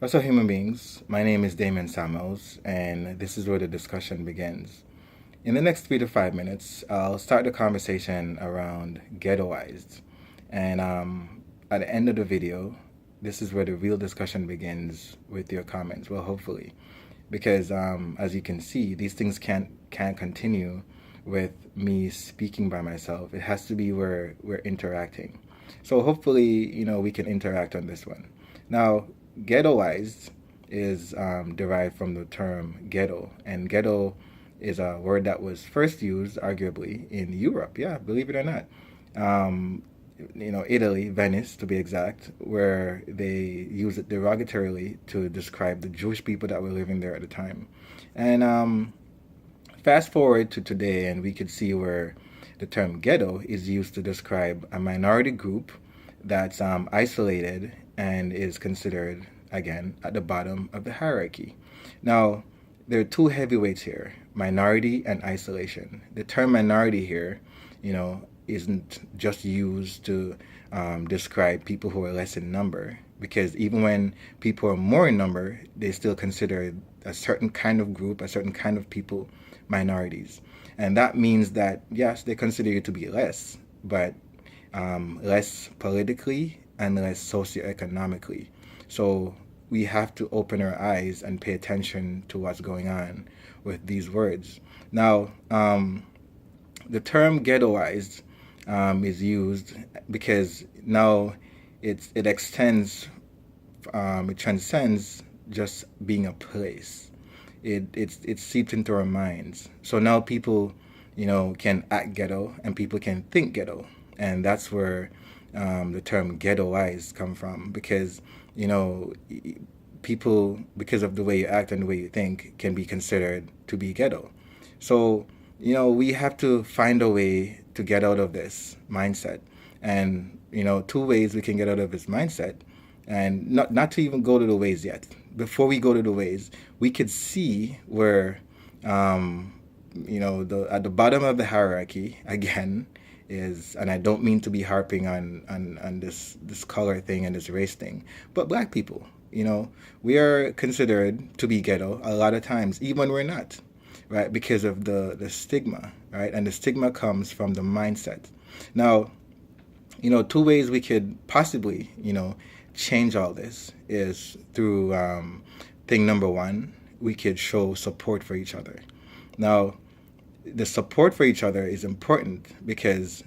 What's up, human beings? My name is Damon Samuels, and this is where the discussion begins. In the next 3 to 5 minutes, I'll start the conversation around Ghettoized. And at the end of the video, this is where the real discussion begins with your comments. Well, hopefully, because as you can see, these things can't continue with me speaking by myself. It has to be where we're interacting. So hopefully, we can interact on this one. Now, ghettoized is derived from the term ghetto, and ghetto is a word that was first used, arguably, in Europe. Yeah, believe it or not. Um, Italy, Venice to be exact, where they use it derogatorily to describe the Jewish people that were living there at the time. And fast forward to today, and we could see where the term ghetto is used to describe a minority group that's isolated and is considered, again, at the bottom of the hierarchy. Now, there are two heavyweights here, minority and isolation. The term minority here, isn't just used to describe people who are less in number, because even when people are more in number, they still consider a certain kind of group, a certain kind of people, minorities. And that means that, yes, they consider you to be less, but less politically and less socioeconomically. So we have to open our eyes and pay attention to what's going on with these words. Now, the term ghettoized is used because now it extends, it transcends just being a place. It seeps into our minds. So now people, can act ghetto and people can think ghetto, and that's where the term ghettoized come from, because people, because of the way you act and the way you think, can be considered to be ghetto. So we have to find a way to get out of this mindset. And, two ways we can get out of this mindset, and not to even go to the ways yet. Before we go to the ways, we could see where, at the bottom of the hierarchy, again, is, and I don't mean to be harping on this color thing and this race thing, but black people, we are considered to be ghetto a lot of times, even when we're not, right? Because of the stigma, right? And the stigma comes from the mindset. Now, two ways we could possibly, change all this is through thing number one, we could show support for each other. Now, the support for each other is important because,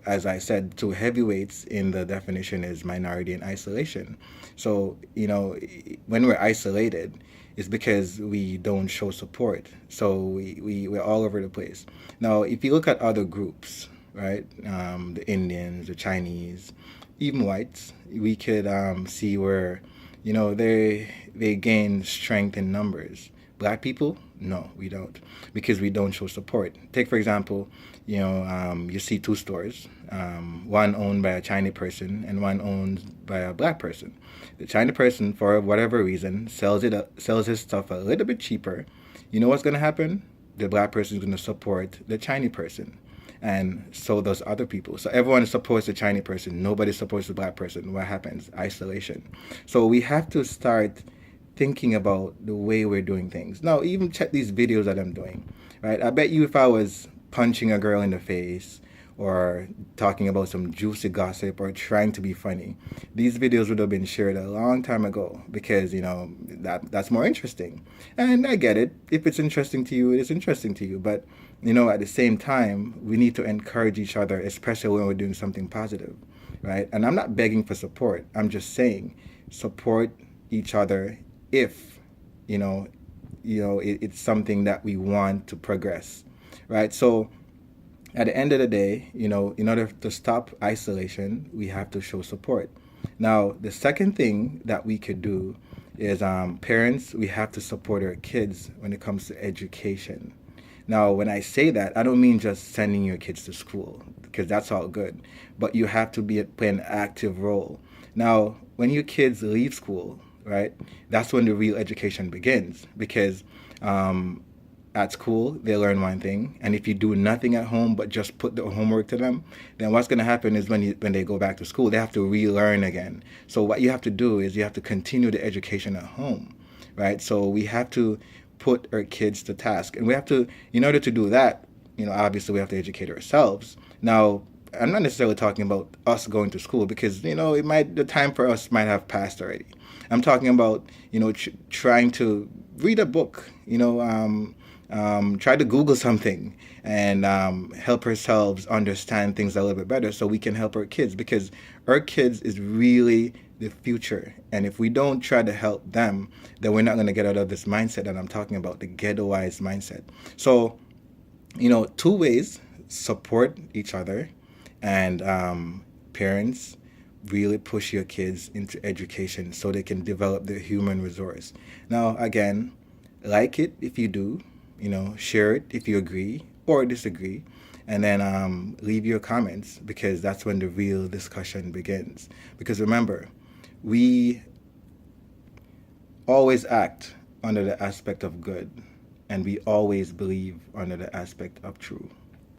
as I said, two heavyweights in the definition is minority and isolation. So, when we're isolated, it's because we don't show support. So we're all over the place. Now, if you look at other groups, right, the Indians, the Chinese, even whites, we could see where, they gain strength in numbers. Black people, no, we don't, because we don't show support. Take, for example, you see two stores, one owned by a Chinese person and one owned by a black person. The Chinese person, for whatever reason, sells his stuff a little bit cheaper. You know what's going to happen? The black person is going to support the Chinese person, and so does other people. So everyone supports the Chinese person. Nobody supports the black person. What happens? Isolation. So we have to start thinking about the way we're doing things. Now, even check these videos that I'm doing, right? I bet you if I was punching a girl in the face or talking about some juicy gossip or trying to be funny, these videos would have been shared a long time ago, because, that's more interesting. And I get it. If it's interesting to you, it is interesting to you. But, at the same time, we need to encourage each other, especially when we're doing something positive, right? And I'm not begging for support. I'm just saying support each other if it's something that we want to progress, right? So at the end of the day, in order to stop isolation, we have to show support. Now, the second thing that we could do is, parents, we have to support our kids when it comes to education. Now, when I say that, I don't mean just sending your kids to school, because that's all good, but you have to play an active role. Now, when your kids leave school, right, that's when the real education begins, because at school, they learn one thing, and if you do nothing at home but just put the homework to them, then what's going to happen is when they go back to school, they have to relearn again. So what you have to do is you have to continue the education at home, right? So we have to put our kids to task, and we have to, in order to do that, obviously we have to educate ourselves. Now, I'm not necessarily talking about us going to school because the time for us might have passed already. I'm talking about trying to read a book, try to Google something and help ourselves understand things a little bit better so we can help our kids, because our kids is really the future. And if we don't try to help them, then we're not going to get out of this mindset that I'm talking about, the ghettoize mindset. So, two ways: support each other, and parents, really push your kids into education so they can develop their human resource. Now, again, like it if you do, share it if you agree or disagree, and then leave your comments, because that's when the real discussion begins. Because remember, we always act under the aspect of good, and we always believe under the aspect of true.